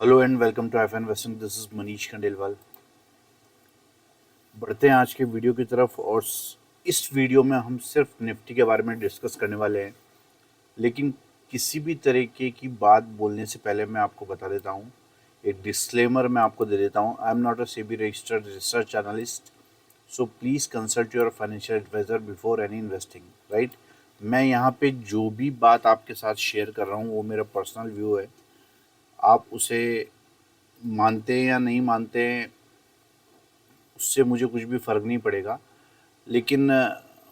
Hello and welcome to FinVesting. This is Manish Khandelwal. बढ़ते हैं आज के वीडियो की तरफ और इस वीडियो में हम सिर्फ निफ्टी के बारे में डिस्कस करने वाले हैं। लेकिन किसी भी तरीके की बात बोलने से पहले मैं आपको बता देता हूँ, एक डिस्क्लेमर मैं आपको दे देता हूँ। I am not a SEBI registered research analyst, so please consult your financial advisor before any investing, right. मैं यहाँ पे जो भी बात आपके साथ शेयर कर रहा हूँ वो मेरा पर्सनल व्यू है। आप उसे मानते हैं या नहीं मानते हैं उससे मुझे कुछ भी फ़र्क नहीं पड़ेगा। लेकिन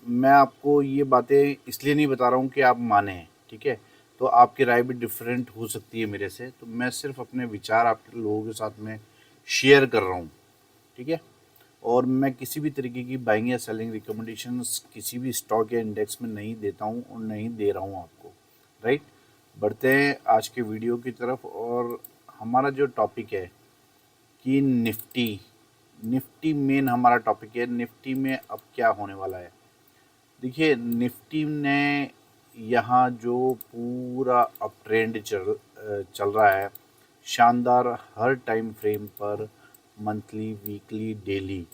मैं आपको ये बातें इसलिए नहीं बता रहा हूँ कि आप मानें, ठीक है। तो आपकी राय भी डिफरेंट हो सकती है मेरे से, तो मैं सिर्फ अपने विचार आपके लोगों के साथ में शेयर कर रहा हूँ, ठीक है। और मैं किसी भी तरीके की बाइंग या सेलिंग रिकमेंडेशंस किसी भी स्टॉक या इंडेक्स में नहीं देता हूँ और नहीं दे रहा हूँ आपको, राइट। बढ़ते हैं आज के वीडियो की तरफ। और हमारा जो टॉपिक है कि निफ्टी निफ्टी मेन हमारा टॉपिक है। निफ्टी में अब क्या होने वाला है, देखिए। निफ्टी ने यहाँ जो पूरा अप ट्रेंड चल रहा है, शानदार, हर टाइम फ्रेम पर, मंथली, वीकली, डेली,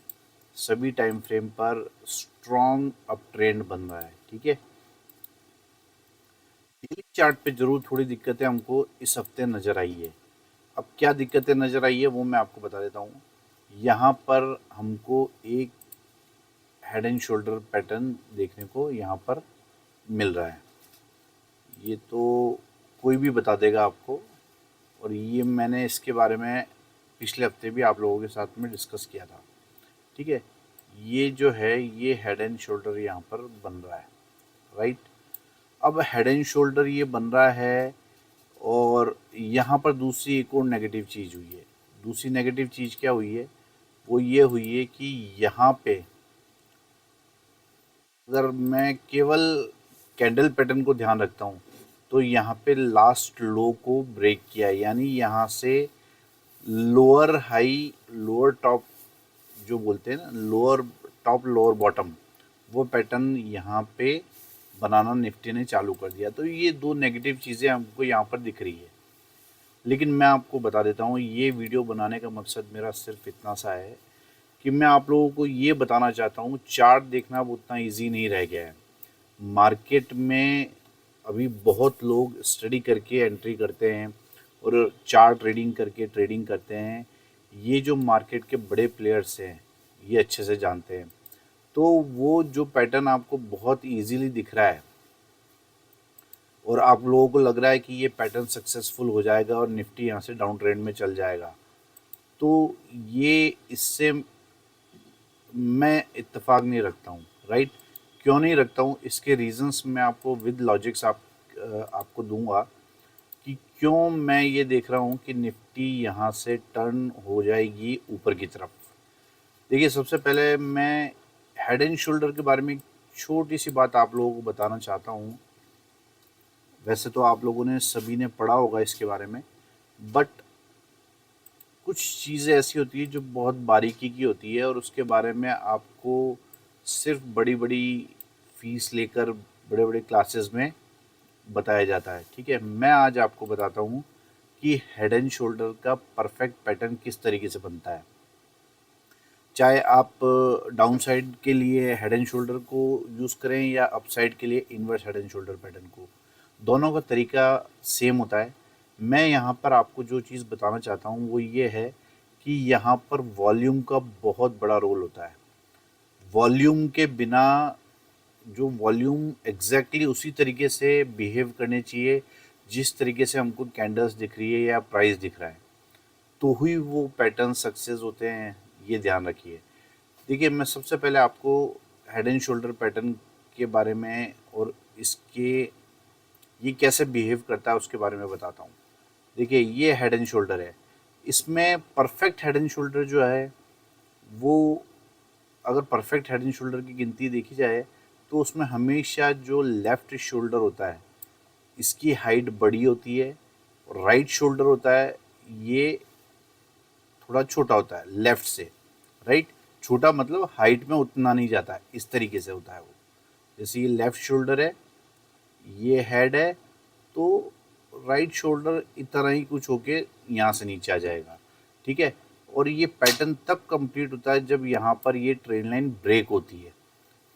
सभी टाइम फ्रेम पर स्ट्रॉन्ग अप ट्रेंड बन रहा है, ठीक है। डेली चार्ट पे जरूर थोड़ी दिक्कतें हमको इस हफ्ते नज़र आई है। अब क्या दिक्कतें नज़र आई है वो मैं आपको बता देता हूँ। यहाँ पर हमको एक हेड एंड शोल्डर पैटर्न देखने को यहाँ पर मिल रहा है। ये तो कोई भी बता देगा आपको, और ये मैंने इसके बारे में पिछले हफ्ते भी आप लोगों के साथ में डिस्कस किया था, ठीक है। ये जो है ये हेड एंड शोल्डर यहाँ पर बन रहा है, राइट। अब हेड एंड शोल्डर ये बन रहा है, और यहाँ पर दूसरी एक और नेगेटिव चीज़ हुई है। दूसरी नेगेटिव चीज़ क्या हुई है, वो ये हुई है कि यहाँ पे अगर मैं केवल कैंडल पैटर्न को ध्यान रखता हूँ तो यहाँ पे लास्ट लो को ब्रेक किया है, यानी यहाँ से लोअर हाई लोअर टॉप, जो बोलते हैं ना, लोअर टॉप लोअर बॉटम, वो पैटर्न यहाँ पे बनाना निफ्टी ने चालू कर दिया। तो ये दो नेगेटिव चीज़ें हमको यहाँ पर दिख रही है। लेकिन मैं आपको बता देता हूँ, ये वीडियो बनाने का मकसद मेरा सिर्फ इतना सा है कि मैं आप लोगों को ये बताना चाहता हूँ, चार्ट देखना अब उतना ईजी नहीं रह गया है। मार्केट में अभी बहुत लोग स्टडी करके एंट्री करते हैं और चार्ट रीडिंग करके ट्रेडिंग करते हैं। ये जो मार्केट के बड़े प्लेयर्स हैं ये अच्छे से जानते हैं। तो वो जो पैटर्न आपको बहुत इजीली दिख रहा है और आप लोगों को लग रहा है कि ये पैटर्न सक्सेसफुल हो जाएगा और निफ्टी यहाँ से डाउन ट्रेंड में चल जाएगा, तो ये इससे मैं इत्तेफाक नहीं रखता हूँ, राइट। क्यों नहीं रखता हूँ, इसके रीजंस मैं आपको विद लॉजिक्स आपको दूंगा कि क्यों मैं ये देख रहा हूँ कि निफ्टी यहाँ से टर्न हो जाएगी ऊपर की तरफ। देखिए, सबसे पहले मैं हेड एंड शोल्डर के बारे में एक छोटी सी बात आप लोगों को बताना चाहता हूँ। वैसे तो आप लोगों ने सभी ने पढ़ा होगा इसके बारे में, बट कुछ चीज़ें ऐसी होती है जो बहुत बारीकी की होती है और उसके बारे में आपको सिर्फ बड़ी बड़ी फीस लेकर बड़े बड़े क्लासेस में बताया जाता है, ठीक है। मैं आज आपको बताता हूँ कि हेड एंड शोल्डर का परफेक्ट पैटर्न किस तरीके से बनता है। चाहे आप डाउन साइड के लिए हेड एंड शोल्डर को यूज़ करें या अप साइड के लिए inverse head and shoulder pattern को, दोनों का तरीका सेम होता है। मैं यहाँ पर आपको जो चीज़ बताना चाहता हूँ वो ये है कि यहाँ पर वॉल्यूम का बहुत बड़ा रोल होता है। वॉल्यूम के बिना, जो वॉल्यूम एग्जैक्टली उसी तरीके से बिहेव करने चाहिए जिस तरीके से हमको कैंडल्स दिख रही है या प्राइस दिख रहा है, तो ही वो पैटर्न सक्सेस होते हैं, ये ध्यान रखिए। देखिए, मैं सबसे पहले आपको हेड एंड शोल्डर पैटर्न के बारे में और इसके ये कैसे बिहेव करता है उसके बारे में बताता हूँ। देखिए, ये हेड एंड शोल्डर है। इसमें परफेक्ट हेड एंड शोल्डर जो है वो, अगर परफेक्ट हेड एंड शोल्डर की गिनती देखी जाए तो उसमें हमेशा जो लेफ़्ट शोल्डर होता है इसकी हाइट बड़ी होती है, और राइट शोल्डर होता है ये थोड़ा छोटा होता है लेफ़्ट से, राइट। छोटा मतलब हाइट में उतना नहीं जाता है, इस तरीके से होता है वो। जैसे ये लेफ़्ट शोल्डर है, ये हेड है, तो राइट शोल्डर इतना ही कुछ होके यहाँ से नीचे आ जाएगा, ठीक है। और ये पैटर्न तब कंप्लीट होता है जब यहाँ पर ये ट्रेंड लाइन ब्रेक होती है।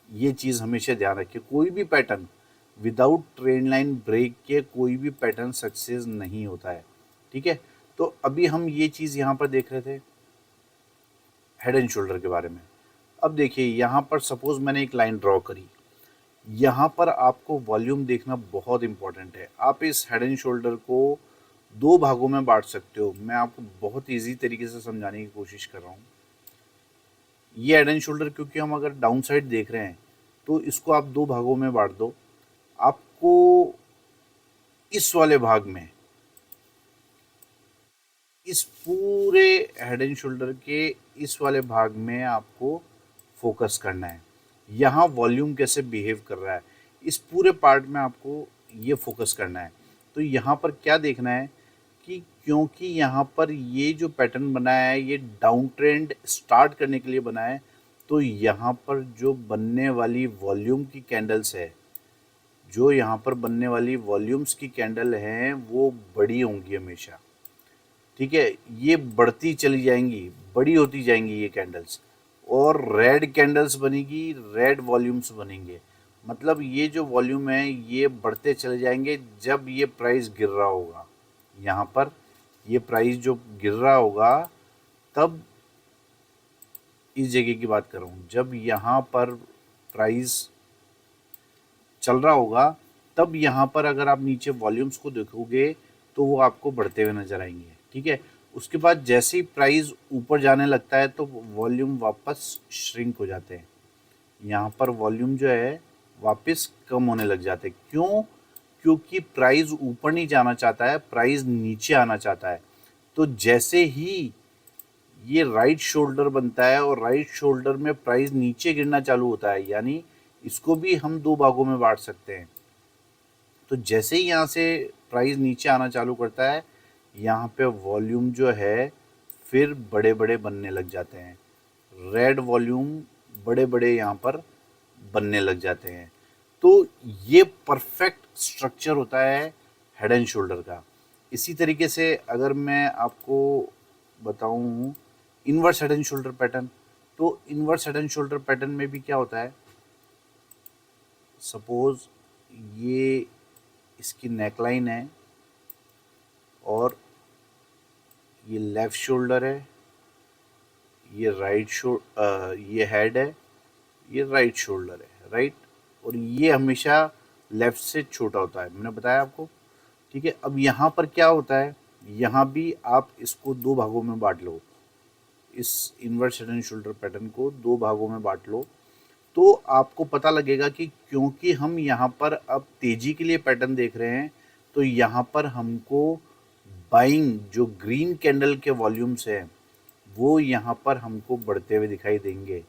ये चीज़ हमेशा ध्यान रखिए, कोई भी pattern without trend line break के कोई भी पैटर्न सक्सेस नहीं होता है, ठीक है। तो अभी हम ये चीज़ यहाँ पर देख रहे थे हेड एंड शोल्डर के बारे में। अब देखिए यहाँ पर सपोज मैंने एक लाइन ड्रॉ करी, यहाँ पर आपको वॉल्यूम देखना बहुत इंपॉर्टेंट है। आप इस हेड एंड शोल्डर को दो भागों में बांट सकते हो। मैं आपको बहुत इजी तरीके से समझाने की कोशिश कर रहा हूँ। ये हेड एंड शोल्डर क्योंकि हम अगर डाउन साइड देख रहे हैं तो इसको आप दो भागों में बांट दो। आपको इस वाले भाग में, इस पूरे हेड एंड शोल्डर के इस वाले भाग में आपको फोकस करना है। यहाँ वॉल्यूम कैसे बिहेव कर रहा है, इस पूरे पार्ट में आपको ये फोकस करना है। तो यहाँ पर क्या देखना है कि क्योंकि यहाँ पर ये जो पैटर्न बनाया है ये डाउन ट्रेंड स्टार्ट करने के लिए बना है, तो यहाँ पर जो बनने वाली वॉल्यूम की कैंडल्स है, जो यहाँ पर बनने वाली वॉल्यूम्स की कैंडल हैं वो बड़ी होंगी हमेशा, ठीक है। ये बढ़ती चली जाएंगी, बड़ी होती जाएंगी ये कैंडल्स, और रेड कैंडल्स बनेगी, रेड वॉल्यूम्स बनेंगे। मतलब ये जो वॉल्यूम है ये बढ़ते चले जाएंगे जब ये प्राइस गिर रहा होगा। यहाँ पर ये प्राइस जो गिर रहा होगा तब, इस जगह की बात कर रहा हूँ, जब यहाँ पर प्राइस चल रहा होगा तब यहाँ पर अगर आप नीचे वॉल्यूम्स को देखोगे तो वो आपको बढ़ते हुए नजर आएंगे, ठीक है। उसके बाद जैसे ही प्राइस ऊपर जाने लगता है तो वॉल्यूम वापस श्रिंक हो जाते हैं। यहाँ पर वॉल्यूम जो है वापस कम होने लग जाते हैं। क्यों? क्योंकि प्राइस ऊपर नहीं जाना चाहता है, प्राइस नीचे आना चाहता है। तो जैसे ही ये राइट शोल्डर बनता है और राइट शोल्डर में प्राइस नीचे गिरना चालू होता है, यानी इसको भी हम दो भागों में बांट सकते हैं। तो जैसे ही यहाँ से प्राइस नीचे आना चालू करता है, यहाँ पे वॉल्यूम जो है फिर बड़े बड़े बनने लग जाते हैं, रेड वॉल्यूम बड़े बड़े यहाँ पर बनने लग जाते हैं। तो ये परफेक्ट स्ट्रक्चर होता है हेड एंड शोल्डर का। इसी तरीके से अगर मैं आपको बताऊं inverse head and shoulder pattern, तो inverse head and shoulder pattern में भी क्या होता है, सपोज ये इसकी नेकलाइन है और ये लेफ्ट शोल्डर है, ये ये हेड है, ये राइट शोल्डर है, राइट। और ये हमेशा लेफ्ट से छोटा होता है, मैंने बताया आपको, ठीक है। अब यहाँ पर क्या होता है, यहाँ भी आप इसको दो भागों में बांट लो, इस inverse head and shoulder pattern को दो भागों में बांट लो, तो आपको पता लगेगा कि क्योंकि हम यहाँ पर अब तेजी के लिए पैटर्न देख रहे हैं, तो यहाँ पर हमको बाइंग जो ग्रीन कैंडल के वॉल्यूम्स हैं वो यहाँ पर हमको बढ़ते हुए दिखाई देंगे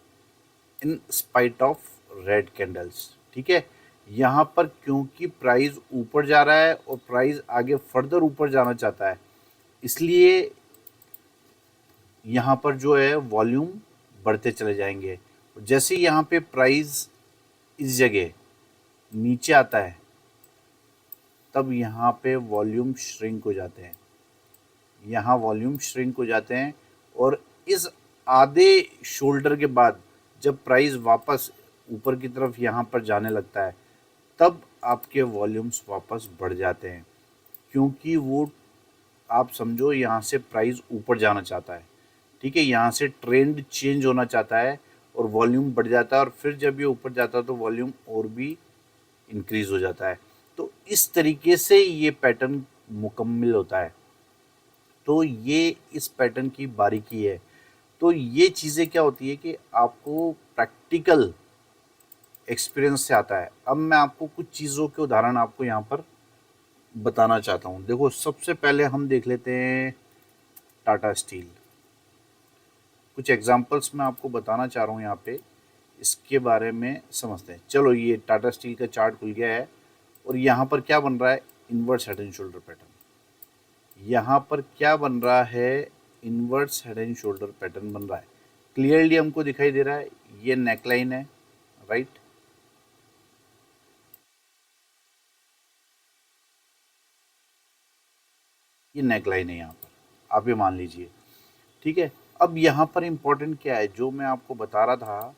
in spite of red candles, ठीक है। यहाँ पर क्योंकि प्राइस ऊपर जा रहा है और प्राइस आगे फर्दर ऊपर जाना चाहता है, इसलिए यहाँ पर जो है वॉल्यूम बढ़ते चले जाएंगे। जैसे यहाँ पे प्राइस इस जगह नीचे आता है तब यहाँ पे वॉल्यूम श्रिंक हो जाते हैं, यहाँ वॉल्यूम श्रिंक हो जाते हैं। और इस आधे शोल्डर के बाद जब प्राइस वापस ऊपर की तरफ यहाँ पर जाने लगता है तब आपके वॉल्यूम्स वापस बढ़ जाते हैं, क्योंकि वो आप समझो यहाँ से प्राइस ऊपर जाना चाहता है, ठीक है। यहाँ से ट्रेंड चेंज होना चाहता है और वॉल्यूम बढ़ जाता है, और फिर जब ये ऊपर जाता है तो वॉल्यूम और भी इंक्रीज हो जाता है। तो इस तरीके से ये पैटर्न मुकम्मल होता है। तो ये इस पैटर्न की बारीकी है। तो ये चीज़ें क्या होती है कि आपको प्रैक्टिकल एक्सपीरियंस से आता है। अब मैं आपको कुछ चीज़ों के उदाहरण आपको यहाँ पर बताना चाहता हूँ। देखो, सबसे पहले हम देख लेते हैं टाटा स्टील। कुछ एग्जांपल्स मैं आपको बताना चाह रहा हूँ यहाँ पे, इसके बारे में समझते हैं। चलो, ये टाटा स्टील का चार्ट खुल गया है और यहाँ पर क्या बन रहा है, inverse head and shoulder pattern. यहाँ पर क्या बन रहा है, inverse head and shoulder pattern बन रहा है। क्लियरली हमको दिखाई दे रहा है, ये नेकलाइन है, राइट। ये नेक लाइन है यहाँ पर, आप ये मान लीजिए। ठीक है, अब यहाँ पर इम्पोर्टेंट क्या है, जो मैं आपको बता रहा था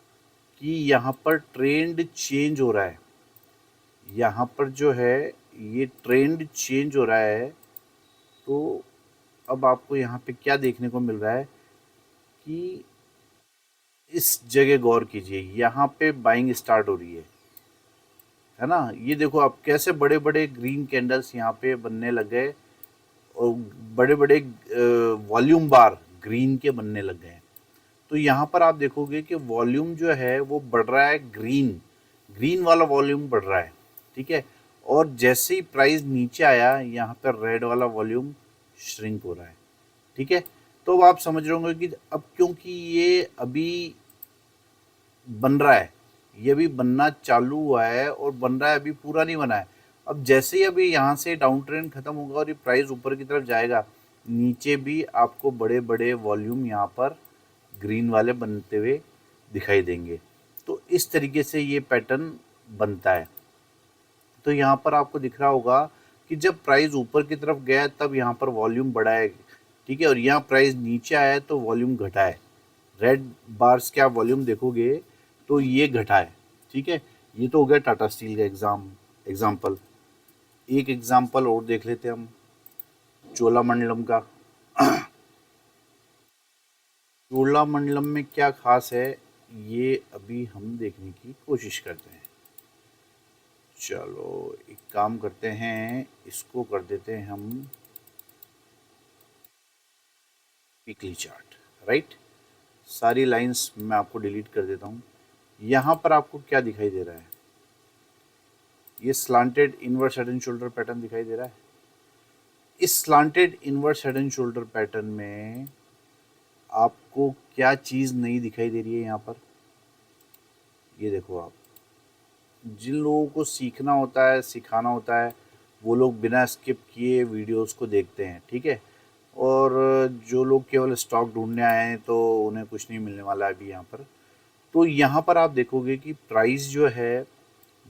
कि यहाँ पर ट्रेंड चेंज हो रहा है। यहाँ पर जो है ये ट्रेंड चेंज हो रहा है। तो अब आपको यहाँ पे क्या देखने को मिल रहा है कि इस जगह गौर कीजिए, यहाँ पे बाइंग स्टार्ट हो रही है ना। ये देखो आप कैसे बड़े बड़े ग्रीन कैंडल्स यहाँ पे बनने लग गए और बड़े बड़े वॉल्यूम बार ग्रीन के बनने लग गए हैं। तो यहाँ पर आप देखोगे कि वॉल्यूम जो है वो बढ़ रहा है, ग्रीन ग्रीन वाला वॉल्यूम बढ़ रहा है। ठीक है, और जैसे ही प्राइस नीचे आया यहाँ पर रेड वाला वॉल्यूम श्रिंक हो रहा है। ठीक है, तो अब आप समझ रहे होंगे कि अब क्योंकि ये अभी बन रहा है, ये अभी बनना चालू हुआ है और बन रहा है, अभी पूरा नहीं बना है। अब जैसे ही अभी यहाँ से डाउन ट्रेंड खत्म होगा और ये प्राइस ऊपर की तरफ जाएगा, नीचे भी आपको बड़े बड़े वॉल्यूम यहाँ पर ग्रीन वाले बनते हुए दिखाई देंगे। तो इस तरीके से ये पैटर्न बनता है। तो यहाँ पर आपको दिख रहा होगा कि जब प्राइस ऊपर की तरफ गया तब यहाँ पर वॉल्यूम बढ़ा है। ठीक है, और यहाँ प्राइस नीचे आया तो वॉल्यूम घटा है। रेड बार्स के आप वॉल्यूम देखोगे तो ये घटा है। ठीक है, ये तो हो गया टाटा स्टील का एग्जाम्पल। एक एग्जाम्पल और देख लेते हैं हम, चोलामंडलम का। चोलामंडलम में क्या खास है, ये अभी हम देखने की कोशिश करते हैं। चलो एक काम करते हैं, इसको कर देते हैं हम वीकली चार्ट। राइट, सारी लाइंस मैं आपको डिलीट कर देता हूँ। यहाँ पर आपको क्या दिखाई दे रहा है, ये slanted inverse head and shoulder pattern दिखाई दे रहा है। इस slanted inverse head and shoulder pattern में आपको क्या चीज़ नहीं दिखाई दे रही है यहाँ पर, ये देखो आप। जिन लोगों को सीखना होता है, सिखाना होता है, वो लोग बिना स्किप किए वीडियोस को देखते हैं। ठीक है, और जो लोग केवल स्टॉक ढूंढने आए हैं तो उन्हें कुछ नहीं मिलने वाला है अभी यहाँ पर। तो यहाँ पर आप देखोगे कि प्राइस जो है,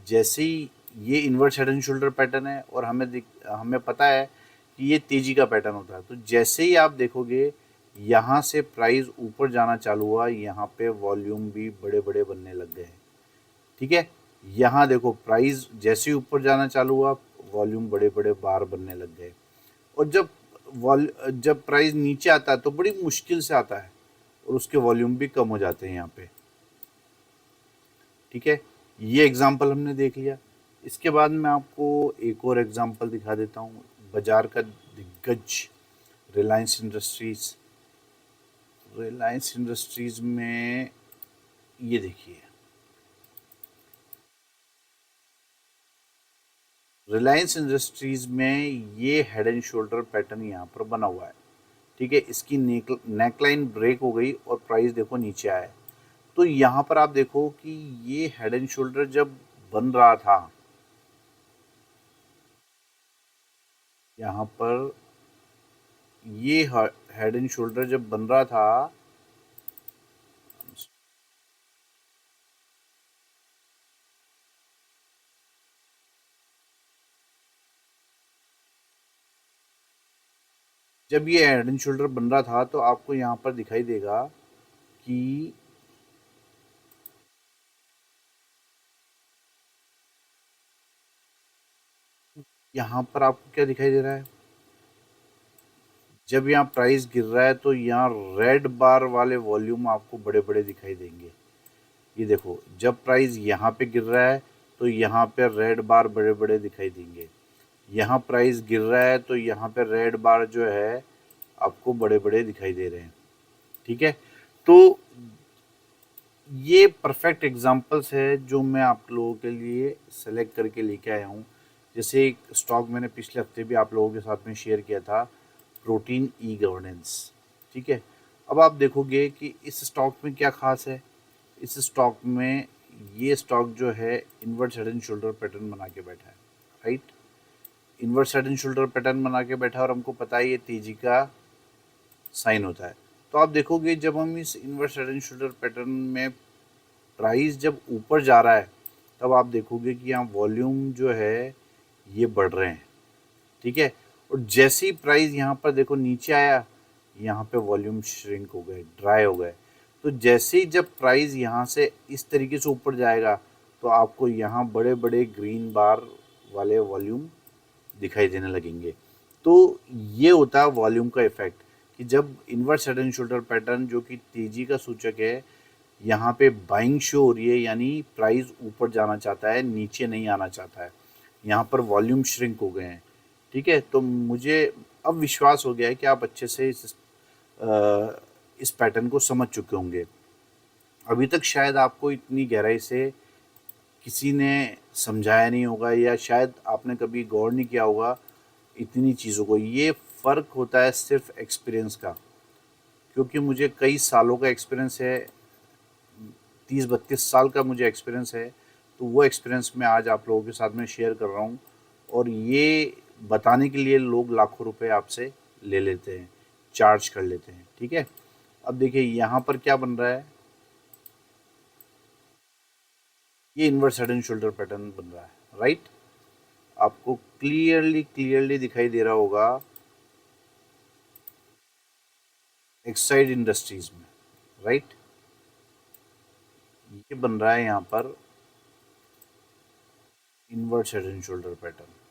जैसे ही ये inverse head and shoulder pattern है और हमें पता है कि ये तेजी का पैटर्न होता है। तो जैसे ही आप देखोगे यहाँ से प्राइस ऊपर जाना चालू हुआ, यहाँ पे वॉल्यूम भी बड़े बड़े बनने लग गए हैं। ठीक है, यहाँ देखो प्राइस जैसे ही ऊपर जाना चालू हुआ, वॉल्यूम बड़े बड़े बार बनने लग गए। और जब प्राइस नीचे आता है तो बड़ी मुश्किल से आता है और उसके वॉल्यूम भी कम हो जाते हैं यहाँ पे। ठीक है, ये एग्जाम्पल हमने देख लिया। इसके बाद मैं आपको एक और एग्जाम्पल दिखा देता हूँ, बाजार का दिग्गज रिलायंस इंडस्ट्रीज। रिलायंस इंडस्ट्रीज में ये देखिए, रिलायंस इंडस्ट्रीज में ये हेड एंड शोल्डर पैटर्न यहाँ पर बना हुआ है। ठीक है, इसकी नेकलाइन ब्रेक हो गई और प्राइस देखो नीचे आया है। तो यहाँ पर आप देखो कि ये हेड एंड शोल्डर जब बन रहा था, यहाँ पर ये हेड एंड शोल्डर जब बन रहा था, जब ये हेड एंड शोल्डर बन रहा था तो आपको यहाँ पर दिखाई देगा कि यहाँ पर आपको क्या दिखाई दे रहा है, जब यहाँ प्राइस गिर रहा है तो यहाँ रेड बार वाले वॉल्यूम आपको बड़े बड़े दिखाई देंगे। ये देखो, जब प्राइस यहाँ पे गिर रहा है तो यहाँ पे रेड बार बड़े बड़े दिखाई देंगे। यहाँ प्राइस गिर रहा है तो यहाँ पे रेड बार जो है आपको बड़े बड़े दिखाई दे रहे हैं। ठीक है, तो ये परफेक्ट एग्जांपल्स है जो मैं आप लोगों के लिए सेलेक्ट करके लेके आया हूँ। जैसे एक स्टॉक मैंने पिछले हफ्ते भी आप लोगों के साथ में शेयर किया था, प्रोटीन ई गवर्नेंस। ठीक है, अब आप देखोगे कि इस स्टॉक में क्या खास है। इस स्टॉक में ये स्टॉक जो है inverse head and shoulder pattern बना के बैठा है। Right, inverse head and shoulder pattern बना के बैठा है और हमको पता है ये तेजी का साइन होता है। तो आप देखोगे जब हम इस inverse head and shoulder pattern में प्राइस जब ऊपर जा रहा है तब आप देखोगे कि यहाँ वॉल्यूम जो है ये बढ़ रहे हैं। ठीक है, और जैसे ही प्राइस यहाँ पर देखो नीचे आया, यहाँ पे वॉल्यूम श्रिंक हो गए, ड्राई हो गए। तो जैसे ही जब प्राइस यहाँ से इस तरीके से ऊपर जाएगा तो आपको यहाँ बड़े बड़े ग्रीन बार वाले वॉल्यूम दिखाई देने लगेंगे। तो ये होता है वॉल्यूम का इफेक्ट, कि जब inverse head and shoulder pattern जो कि तेजी का सूचक है, यहाँ पे बाइंग शो हो रही है, यानी प्राइस ऊपर जाना चाहता है, नीचे नहीं आना चाहता है, यहाँ पर वॉल्यूम श्रिंक हो गए हैं। ठीक है, तो मुझे अब विश्वास हो गया है कि आप अच्छे से इस पैटर्न को समझ चुके होंगे। अभी तक शायद आपको इतनी गहराई से किसी ने समझाया नहीं होगा, या शायद आपने कभी गौर नहीं किया होगा इतनी चीज़ों को। ये फ़र्क होता है सिर्फ एक्सपीरियंस का, क्योंकि मुझे कई सालों का एक्सपीरियंस है, 30-32 साल का मुझे एक्सपीरियंस है। तो वो एक्सपीरियंस मैं आज आप लोगों के साथ में शेयर कर रहा हूँ, और ये बताने के लिए लोग लाखों रुपए आपसे ले लेते हैं, चार्ज कर लेते हैं। ठीक है, अब देखिए यहाँ पर क्या बन रहा है, ये inverse head and shoulder pattern बन रहा है, राइट। आपको क्लियरली क्लियरली दिखाई दे रहा होगा एक्साइड इंडस्ट्रीज में, राइट। ये बन रहा है यहाँ पर inverse head and shoulder pattern.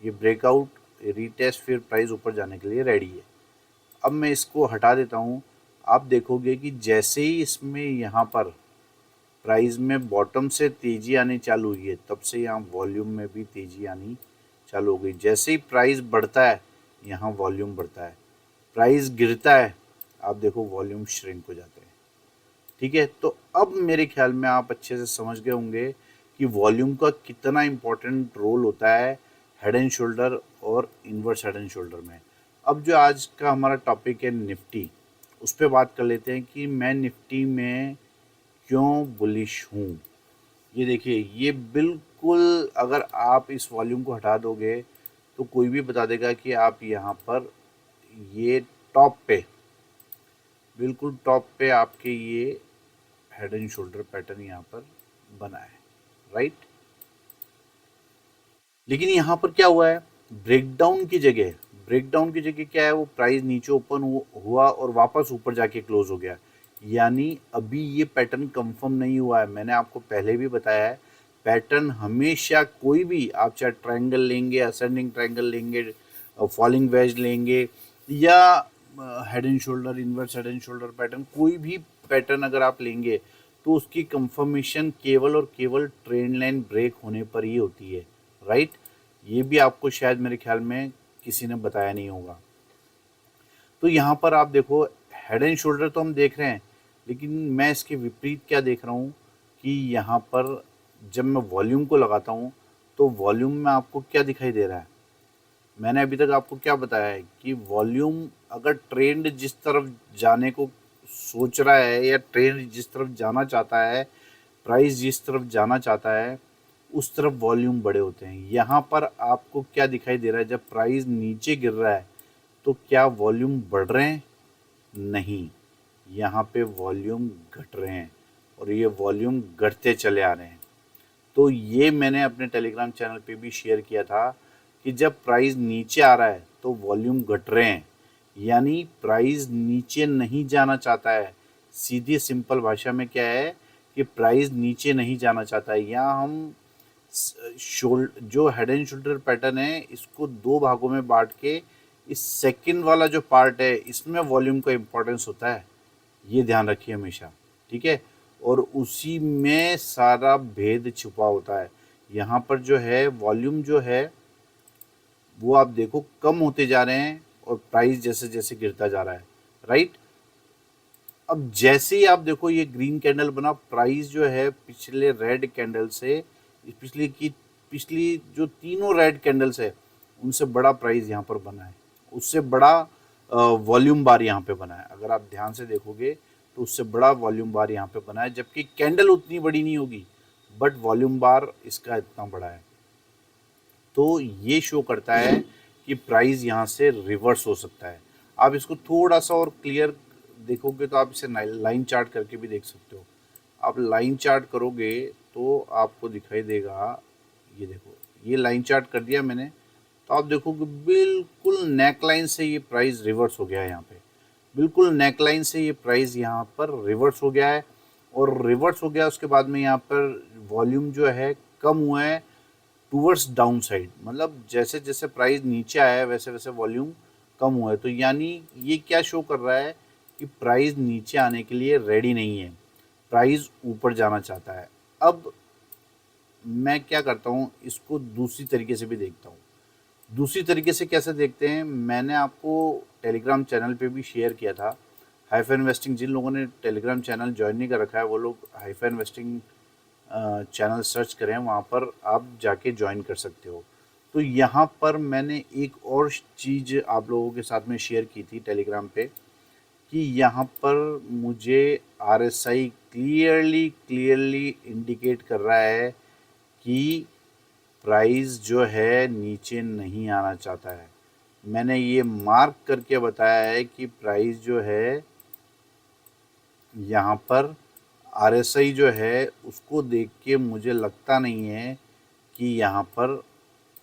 ये ब्रेकआउट, रीटेस्ट, फिर प्राइस ऊपर जाने के लिए रेडी है। अब मैं इसको हटा देता हूँ। आप देखोगे कि जैसे ही इसमें यहाँ पर प्राइस में बॉटम से तेज़ी आनी चालू हुई है, तब से यहाँ वॉल्यूम में भी तेज़ी आनी चालू हो गई। जैसे ही प्राइस बढ़ता है, यहाँ वॉल्यूम बढ़ता है, प्राइस गिरता है, आप देखो वॉल्यूम श्रिंक हो जाते हैं। ठीक है, तो अब मेरे ख्याल में आप अच्छे से समझ गए होंगे कि वॉल्यूम का कितना इम्पोर्टेंट रोल होता है हेड एंड शोल्डर और इनवर्स हेड एंड शोल्डर में। अब जो आज का हमारा टॉपिक है निफ्टी, उस पर बात कर लेते हैं कि मैं निफ्टी में क्यों बुलिश हूँ। ये देखिए, ये बिल्कुल, अगर आप इस वॉल्यूम को हटा दोगे तो कोई भी बता देगा कि आप यहाँ पर, ये टॉप पे, बिल्कुल टॉप पे आपके ये हेड एंड शोल्डर पैटर्न यहाँ पर बना है, राइट। लेकिन यहाँ पर क्या हुआ है, ब्रेकडाउन की जगह, ब्रेकडाउन की जगह क्या है, वो प्राइस नीचे ओपन हुआ और वापस ऊपर जाके क्लोज हो गया। यानी अभी ये पैटर्न कंफर्म नहीं हुआ है। मैंने आपको पहले भी बताया है, पैटर्न हमेशा, कोई भी आप चाहे ट्रायंगल लेंगे, असेंडिंग ट्रायंगल लेंगे, फॉलिंग वेज लेंगे, या head and shoulder, inverse head and shoulder pattern, कोई भी पैटर्न अगर आप लेंगे तो उसकी कंफर्मेशन केवल और केवल ट्रेंड लाइन ब्रेक होने पर ही होती है, राइट। ये भी आपको शायद मेरे ख्याल में किसी ने बताया नहीं होगा। तो यहाँ पर आप देखो, हेड एंड शोल्डर तो हम देख रहे हैं, लेकिन मैं इसके विपरीत क्या देख रहा हूँ कि यहाँ पर जब मैं वॉल्यूम को लगाता हूँ तो वॉल्यूम में आपको क्या दिखाई दे रहा है। मैंने अभी तक आपको क्या बताया है कि वॉल्यूम, अगर ट्रेंड जिस तरफ जाने को सोच रहा है, या ट्रेंड जिस तरफ जाना चाहता है, प्राइस जिस तरफ जाना चाहता है, उस तरफ वॉल्यूम बड़े होते हैं। यहाँ पर आपको क्या दिखाई दे रहा है, जब प्राइस नीचे गिर रहा है तो क्या वॉल्यूम बढ़ रहे हैं? नहीं, यहाँ पे वॉल्यूम घट रहे हैं, और ये वॉल्यूम घटते चले आ रहे हैं। तो ये मैंने अपने टेलीग्राम चैनल पे भी शेयर किया था कि जब प्राइस नीचे आ रहा है तो वॉल्यूम घट रहे हैं, यानी प्राइस नीचे नहीं जाना चाहता है। सीधी सिंपल भाषा में क्या है कि प्राइस नीचे नहीं जाना चाहता है। यहाँ हम जो हेड एंड शोल्डर पैटर्न है, इसको दो भागों में बांट के, इस सेकंड वाला जो पार्ट है, इसमें वॉल्यूम का इम्पोर्टेंस होता है, ये ध्यान रखिए हमेशा। ठीक है, और उसी में सारा भेद छुपा होता है। यहाँ पर जो है वॉल्यूम जो है वो आप देखो कम होते जा रहे हैं, और प्राइस जैसे जैसे गिरता जा रहा है, राइट। अब जैसे ही आप देखो ये ग्रीन कैंडल बना, प्राइस जो है पिछले रेड कैंडल से, पिछली जो तीनों रेड कैंडल्स है उनसे बड़ा प्राइस यहाँ पर बना है, उससे बड़ा वॉल्यूम बार यहाँ पे बना है। अगर आप ध्यान से देखोगे तो उससे बड़ा वॉल्यूम बार यहाँ पे बना है, जबकि कैंडल उतनी बड़ी नहीं होगी, बट वॉल्यूम बार इसका इतना बड़ा है। तो ये शो करता है कि प्राइस यहाँ से रिवर्स हो सकता है। आप इसको थोड़ा सा और क्लियर देखोगे तो आप इसे लाइन चार्ट करके भी देख सकते हो। आप लाइन चार्ट करोगे तो आपको दिखाई देगा, ये देखो, ये लाइन चार्ट कर दिया मैंने, तो आप देखोगे बिल्कुल नेकलाइन से ये प्राइस रिवर्स हो गया है यहाँ पे, बिल्कुल नेकलाइन से ये प्राइस यहाँ पर रिवर्स हो गया है। और रिवर्स हो गया उसके बाद में यहाँ पर वॉल्यूम जो है कम हुआ है टूवर्ड्स डाउन साइड, मतलब जैसे जैसे प्राइस नीचे आया है वैसे वैसे वॉल्यूम कम हुआ है। तो यानी ये क्या शो कर रहा है कि प्राइस नीचे आने के लिए रेडी नहीं है, प्राइस ऊपर जाना चाहता है। अब मैं क्या करता हूँ, इसको दूसरी तरीके से भी देखता हूँ। दूसरी तरीके से कैसे देखते हैं, मैंने आपको टेलीग्राम चैनल पे भी शेयर किया था। हाइफा इन्वेस्टिंग, जिन लोगों ने टेलीग्राम चैनल ज्वाइन नहीं कर रखा है वो लोग हाइफा इन्वेस्टिंग चैनल सर्च करें, वहाँ पर आप जाके ज्वाइन कर सकते हो। तो यहाँ पर मैंने एक और चीज़ आप लोगों के साथ में शेयर की थी टेलीग्राम पे, कि यहाँ पर मुझे आरएसआई क्लियरली क्लियरली इंडिकेट कर रहा है कि प्राइस जो है नीचे नहीं आना चाहता है। मैंने ये मार्क करके बताया है कि प्राइस जो है यहाँ पर आरएसआई जो है उसको देख के मुझे लगता नहीं है कि यहाँ पर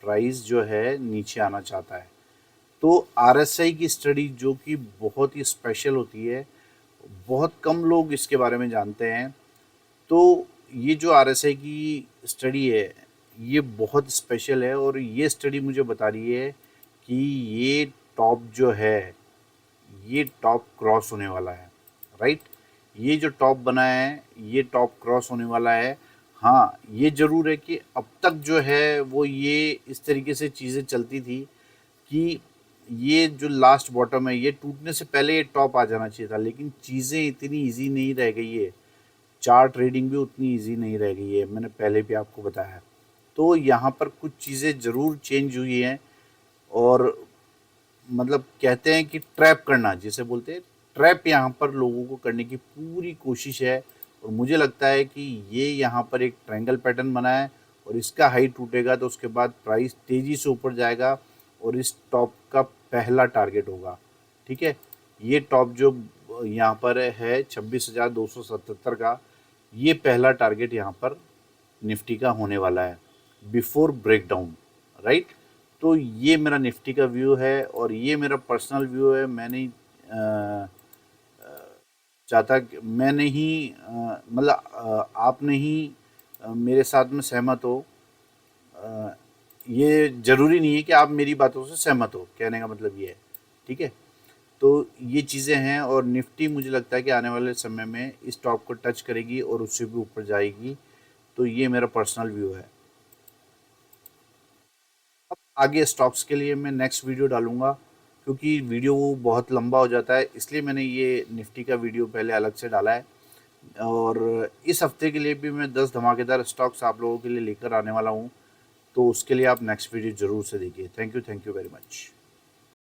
प्राइस जो है नीचे आना चाहता है। तो आरएसआई की स्टडी जो कि बहुत ही स्पेशल होती है, बहुत कम लोग इसके बारे में जानते हैं। तो ये जो आरएसआई की स्टडी है ये बहुत स्पेशल है, और ये स्टडी मुझे बता रही है कि ये टॉप जो है ये टॉप क्रॉस होने वाला है, राइट। ये जो टॉप बना है ये टॉप क्रॉस होने वाला है। हाँ, ये ज़रूर है कि अब तक जो है वो ये इस तरीके से चीज़ें चलती थी कि ये जो लास्ट बॉटम है ये टूटने से पहले ये टॉप आ जाना चाहिए था, लेकिन चीज़ें इतनी ईजी नहीं रह गई है, चार्ट रीडिंग भी उतनी ईजी नहीं रह गई है, मैंने पहले भी आपको बताया है। तो यहाँ पर कुछ चीज़ें ज़रूर चेंज हुई हैं, और मतलब कहते हैं कि ट्रैप करना जिसे बोलते हैं, ट्रैप यहाँ पर लोगों को करने की पूरी कोशिश है। और मुझे लगता है कि ये यहाँ पर एक ट्रायंगल पैटर्न बना है, और इसका हाई टूटेगा तो उसके बाद प्राइस तेज़ी से ऊपर जाएगा और इस टॉप का पहला टारगेट होगा। ठीक है, ये टॉप जो यहाँ पर है 26,277 का, ये पहला टारगेट यहाँ पर निफ्टी का होने वाला है बिफोर ब्रेकडाउन, राइट। तो ये मेरा निफ्टी का व्यू है, और ये मेरा पर्सनल व्यू है। मैं नहीं चाहता कि मैं नहीं मतलब आप नहीं मेरे साथ में सहमत हो। अ, ये ज़रूरी नहीं है कि आप मेरी बातों से सहमत हो, कहने का मतलब ये है। ठीक है, तो ये चीज़ें हैं, और निफ्टी मुझे लगता है कि आने वाले समय में इस टॉप को टच करेगी और उससे भी ऊपर जाएगी। तो ये मेरा पर्सनल व्यू है। अब आगे स्टॉक्स के लिए मैं नेक्स्ट वीडियो डालूंगा, क्योंकि वीडियो वो बहुत लंबा हो जाता है, इसलिए मैंने ये निफ्टी का वीडियो पहले अलग से डाला है। और इस हफ्ते के लिए भी मैं 10 धमाकेदार स्टॉक्स आप लोगों के लिए लेकर आने वाला हूँ। तो उसके लिए आप नेक्स्ट वीडियो ज़रूर से देखिए। Thank you very much.